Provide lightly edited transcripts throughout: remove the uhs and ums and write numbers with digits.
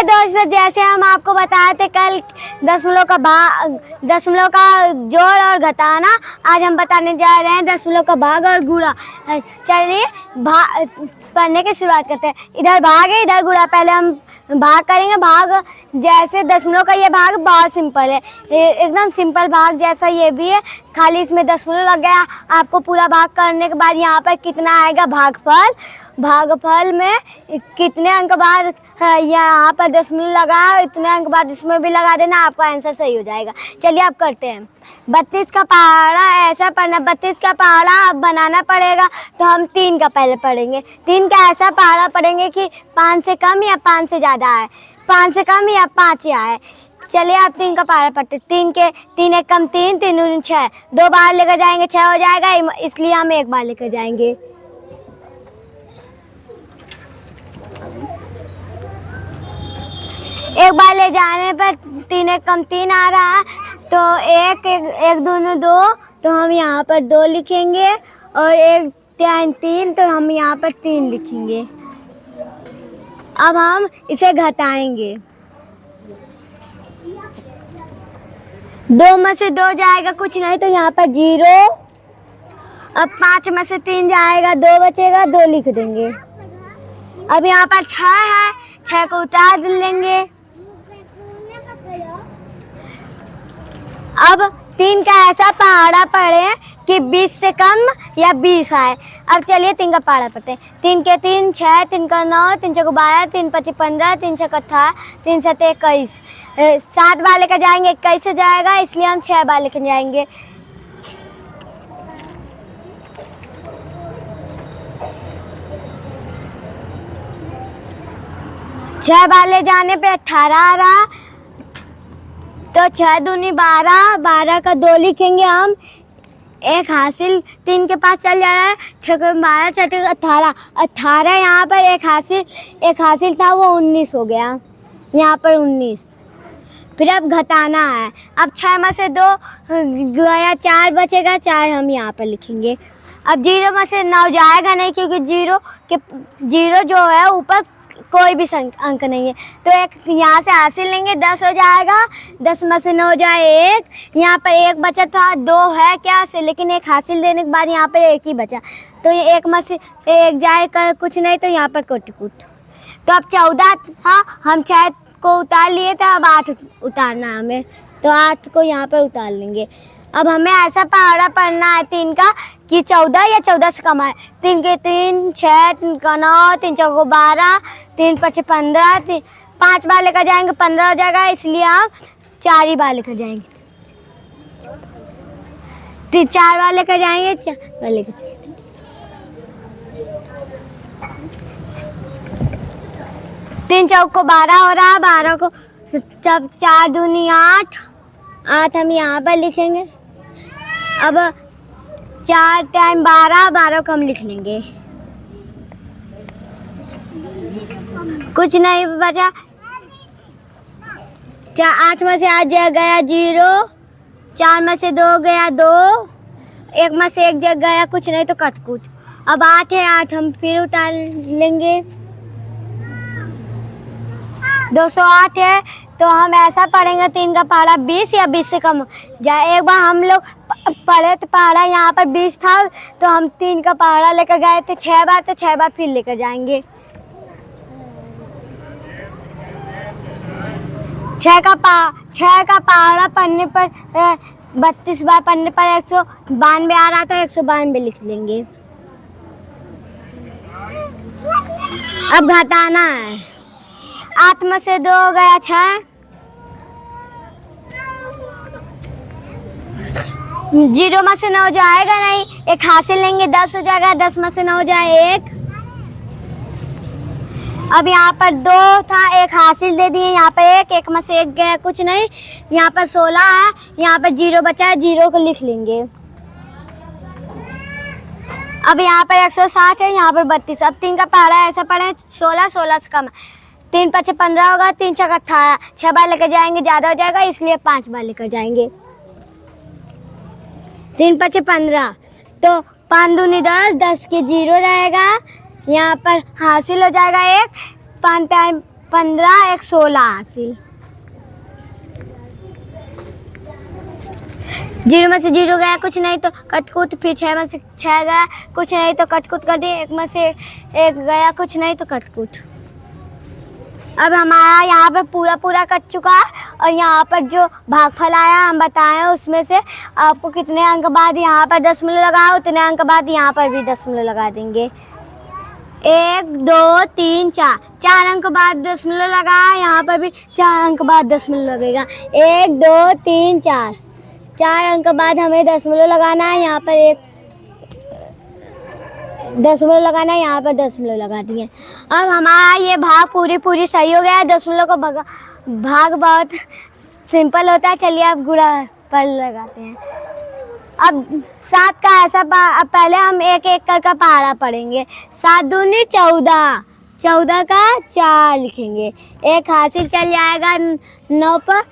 दोस्तों, जैसे हम आपको बताए थे कल दशमलव का जोड़ और घटाना, आज हम बताने जा रहे हैं दशमलव का भाग और गुणा। चलिए पढ़ने की शुरुआत करते हैं। इधर भाग है, इधर गुणा। पहले हम भाग करेंगे। भाग जैसे दशमलव का ये भाग बहुत सिंपल है, एकदम सिंपल भाग जैसा ये भी है, खाली इसमें दशमलव लग गया। आपको पूरा भाग करने के बाद यहाँ पर कितना आएगा भागफल, भागफल में कितने अंक बाद यहाँ पर दशमलव लगा, इतने अंक बाद इसमें भी लगा देना, आपका आंसर सही हो जाएगा। चलिए अब करते हैं। 32 का पहाड़ा ऐसा पढ़ना। 32 का पहाड़ा अब बनाना पड़ेगा, तो हम 3 का पहले पढ़ेंगे। 3 का ऐसा पहाड़ा पढ़ेंगे कि 5 से कम या 5 से ज़्यादा आए, 5 से कम या 5 ही आए। चलिए आप 3 का पहाड़ा पढ़ते। 3 एक कम 3, 3 दूनी 6, 2 बार लेकर जाएंगे 6 हो जाएगा, इसलिए हम 1 बार लेकर जाएंगे। एक बार ले जाने पर 3 एक कम 3 आ रहा है, तो एक दूनी 2, तो हम यहाँ पर 2 लिखेंगे, और 1 3 3, तो हम यहाँ पर 3 लिखेंगे। अब हम इसे घटाएंगे। 2 में से 2 जाएगा कुछ नहीं, तो यहाँ पर 0। अब 5 में से 3 जाएगा, 2 बचेगा, 2 लिख देंगे। अब यहाँ पर 6 है, 6 को उतार लेंगे। अब 3 का ऐसा पहाड़ा पढ़े कि 20 से कम या 20 आए। अब चलिए 3 का पहाड़ा पढ़ते हैं। 3 के 3 6, 3 का 9, 3 6 12, 3 5 15, 3 6 18, 3 7 21, 7 बार लेकर जाएंगे 21 हो जाएगा, इसलिए हम 6 बार लेकर जाएंगे। छह बार ले जाने पे 18 आ रहा, तो 6 दूनी 12, 12 का 2 लिखेंगे हम। एक हासिल 3 के पास चल जा रहा है, 6 के 12, 6 के 18, 18 यहाँ पर एक हासिल था, वो 19 हो गया, यहाँ पर 19। फिर अब घटाना है। अब 6 में से 2 गया, 4 बचेगा, 4 हम यहाँ पर लिखेंगे। अब 0 में से 9 जाएगा नहीं, क्योंकि 0 जो है ऊपर कोई भी अंक नहीं है, तो एक यहाँ से हासिल लेंगे, 10 हो जाएगा। 10 में से 9 जाए 1, यहाँ पर 1 बचा था, 2 है क्या से, लेकिन एक हासिल देने के बाद यहाँ पर 1 ही बचा, तो ये 1 में से 1 जाए कुछ नहीं, तो यहाँ पर कुट। तो अब 14 था, हम 6 को उतार लिए थे, अब 8 उतारना हमें, तो 8 को यहाँ पर उतार लेंगे। अब हमें ऐसा पहाड़ा पढ़ना है 3 का कि 14 या 14 से कम आए। 3 के 3 6, 3 का 9, 3 4 12, 3 5 15, 5 बार लेकर जाएंगे 15 हो जाएगा, इसलिए हम 4 ही बार लेकर जाएंगे। 4 बार लेकर जाएंगे, 4 बार लेकर जाएंगे। 3 चौक को 12 हो रहा है, 12 को जब 4 दूनी 8, 8 हम यहाँ पर लिखेंगे। अब 4 टाइम 12, 12 को हम लिख लेंगे, कुछ नहीं बचा। 8 में से 8 गया 0, 4 में से 2 गया 2, 1 में से 1 गया कुछ नहीं, तो कट। अब 8 है, 8 हम फिर उतार लेंगे। 208 है, तो हम ऐसा पढ़ेंगे 3 का पहाड़ा 20 या 20 से कम जाए। एक बार हम लोग पढ़े तो पहाड़ा यहाँ पर 20 था, तो हम 3 का पहाड़ा लेकर गए थे 6 बार, तो 6 बार फिर लेकर जाएंगे। 6 का पहाड़ा पढ़ने पर 32 बार पढ़ने पर 192 आ रहा था, 192 लिख लेंगे। अब घटाना है। 8 में से 2 गया 6, 0 में से 9 जाएगा नहीं, एक हासिल लेंगे, 10 हो जाएगा, 10 में से 9 जाए 1। अब यहाँ पर 2 था, एक हासिल दे दिए, यहाँ पर 1 में से 1 गया कुछ नहीं, यहाँ पर 16 है, यहाँ पर 0 बचा है, 0 को लिख लेंगे। अब यहाँ पर 160 है, यहाँ पर 32। अब 3 का पहाड़ा ऐसा पढ़े 16 से कम, 3 5 15 होगा, 3 6 18, 6 बार लेकर जाएंगे, ज़्यादा हो जाएगा, इसलिए 5 बार लेकर जाएंगे। 3 5 15, तो 5 दूनी 10, 10 के 0 रहेगा, यहाँ पर हासिल हो जाएगा 1, 5 टाइम 15, एक 16 हासिल। 0 में से 0 गया, कुछ नहीं तो कटकुट, फिर 6 में से 6 गया, कुछ नहीं तो कटकुट कर दिए, 1 में से 1 गया, कुछ नहीं तो कटकुट। अब हमारा यहाँ पर पूरा कट चुका है और यहाँ पर जो भागफल आया हम बताएं उसमें से आपको कितने अंक बाद यहाँ पर दशमलव लगाओ, उतने अंक बाद यहाँ पर भी दशमलव लगा देंगे। 1, 2, 3, 4, 4 अंक बाद दशमलव लगाया, यहाँ पर भी 4 अंक बाद दशमलव लगेगा। 1, 2, 3, 4, 4 अंक बाद हमें दशमलव लगाना है, यहाँ पर एक दशमलव लगाना है, यहाँ पर दशमलव लगा दिए। अब हमारा ये भाग पूरी सही हो गया है। दशमलव को भाग बहुत सिंपल होता है। चलिए अब गुणा पर लगाते हैं। अब 7 का ऐसा अब पहले हम एक करके पहाड़ा पढ़ेंगे। 7 दूनी 14, 14 का 4 लिखेंगे, एक हासिल चल जाएगा 9 पर,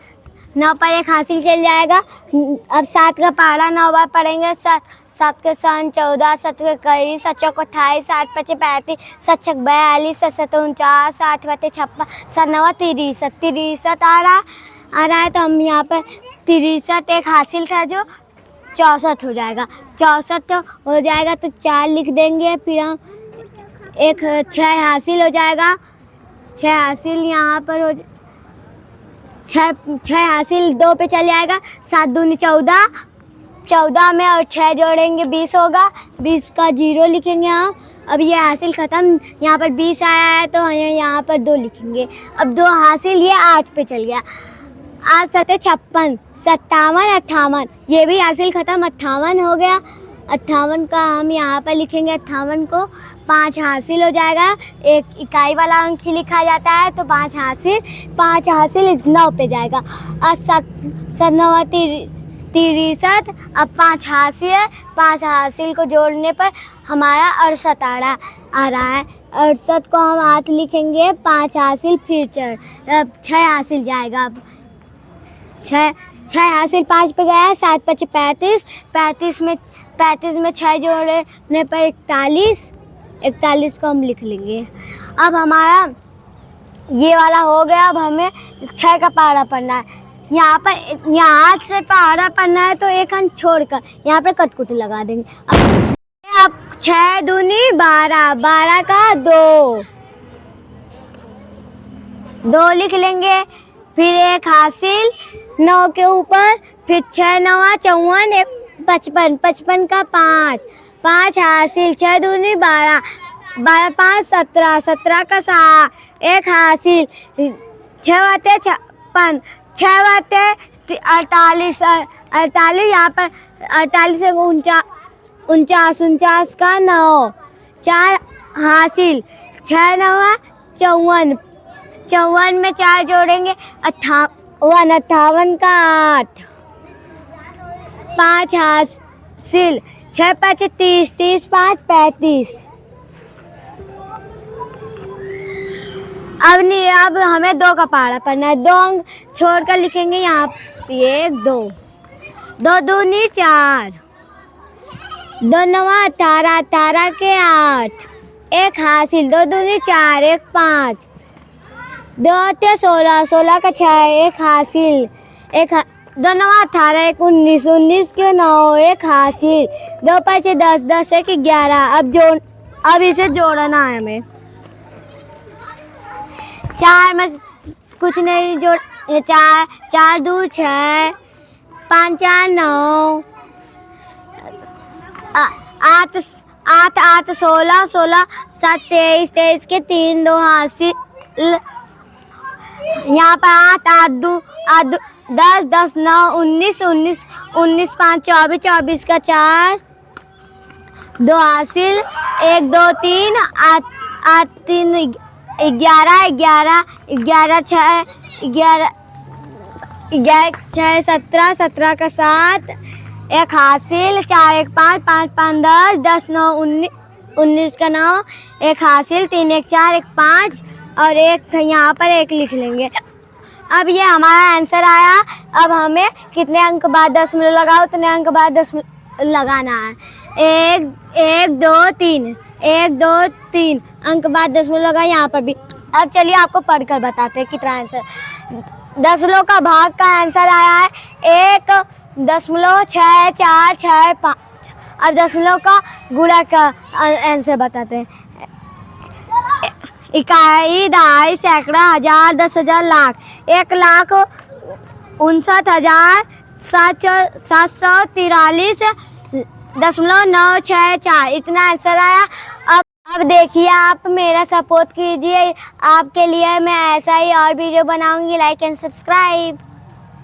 9 पर एक हासिल चल जाएगा। अब 7 का पहाड़ा 9 बार पढ़ेंगे। 7 के 7 14, 7 के 21, 7 चौक 28, 7 पचे 35, 7 छक 42, 7 सत 49, 7 बटे 56, 7 नवा 63, 63 आ रहा है। तो हम यहाँ पर 63 एक हासिल था जो 64 हो जाएगा। 64 हो जाएगा तो 4 लिख देंगे, फिर हम एक 6 हासिल हो जाएगा। 6 हासिल यहाँ पर हो 6 हासिल 2 पे चल जाएगा। 7 दूनी 14, 14 में और 6 जोड़ेंगे 20 होगा। 20 का 0 लिखेंगे हम। अब ये हासिल ख़त्म। यहाँ पर 20 आया है तो यहाँ पर 2 लिखेंगे। अब 2 हासिल ये 8 पे चल गया। 8 सते 56, 57, 58, ये भी हासिल ख़त्म। 58 हो गया। 58 का हम यहाँ पर लिखेंगे। 58 को 5 हासिल हो जाएगा। एक इकाई वाला अंक ही लिखा जाता है तो 5 हासिल इस 9 पे जाएगा। और 7 9 63, अब 5 हासिल है। 5 हासिल को जोड़ने पर हमारा 68 आ रहा है। 68 को हम 8 लिखेंगे, 5 हासिल फिर 6 हासिल जाएगा। अब 6 हासिल 5 पे गया है। 7 पचे 35, 35 में 6 जोड़ने पर 41 को हम लिख लेंगे। अब हमारा ये वाला हो गया। अब हमें 6 का पहाड़ा पढ़ना है। यहाँ से पहाड़ा पढ़ना है तो एक अंक छोड़कर यहाँ पर कटकुट लगा देंगे। अब 6 दूनी 12, 12 का 2 लिख लेंगे, फिर एक हासिल 9 के ऊपर, फिर 6 9 54, एक 55, 55 का 5 हासिल। 6 दूनी 12, 12 5 17, 17 का 7, एक हासिल। 6 बाते 56, 6 बाते 48, 48 यहाँ पर 48 से 49 का 9, 4 हासिल। 6 9 54, 54 में 4 जोड़ेंगे 58 का 8, 5 हासिल। 6 5 30, 30 5 35। अब हमें 2 का पहाड़ा पढ़ना है। 2 अंक छोड़कर लिखेंगे यहाँ पे 1 2, 2 दूनी 4, 2 9 18, 18 के 8, एक हासिल। 2 दूनी 4, एक 5, 2 8 16, 16 का 6, एक हासिल। 2 9 18, एक 19, 19 के 9, एक हासिल। 2 5 10, 10 एक 11। अब इसे जोड़ना है हमें। 4 में कुछ नहीं जोड़, 4 2 6, 5 4 9, 8 16, 16 7 23, 23 के 3, 2 हासिल। यहाँ पर 8 8 10 10 9 19, 19 5 24, 24 का 4, 2 हासिल। 1 2 3 8 3 11, 11 11 6 11 6 17, 17 का 7, एक हासिल। 4 1 5 5 5 10, 10 9 19 का 9, एक हासिल। 3 1 4, एक 5 और एक यहाँ पर 1 लिख लेंगे। अब ये हमारा आंसर आया। अब हमें कितने अंक बाद दशमलव लगाओ उतने अंक बाद दशमलव लगाना है। 1 2 3, 1 2 3 अंक बाद दशमलव लगा। यहाँ पर भी अब चलिए आपको पढ़कर बताते हैं कितना आंसर। दशमलव का भाग का आंसर आया है 1.645। अब दशमलव का गुणा का आंसर बताते हैं। इकाई, दहाई, सैकड़ा, हजार, 10,000, लाख। 1,59,743.964 इतना आंसर आया। अब देखिए, आप मेरा सपोर्ट कीजिए, आपके लिए मैं ऐसा ही और वीडियो बनाऊंगी। Like and subscribe.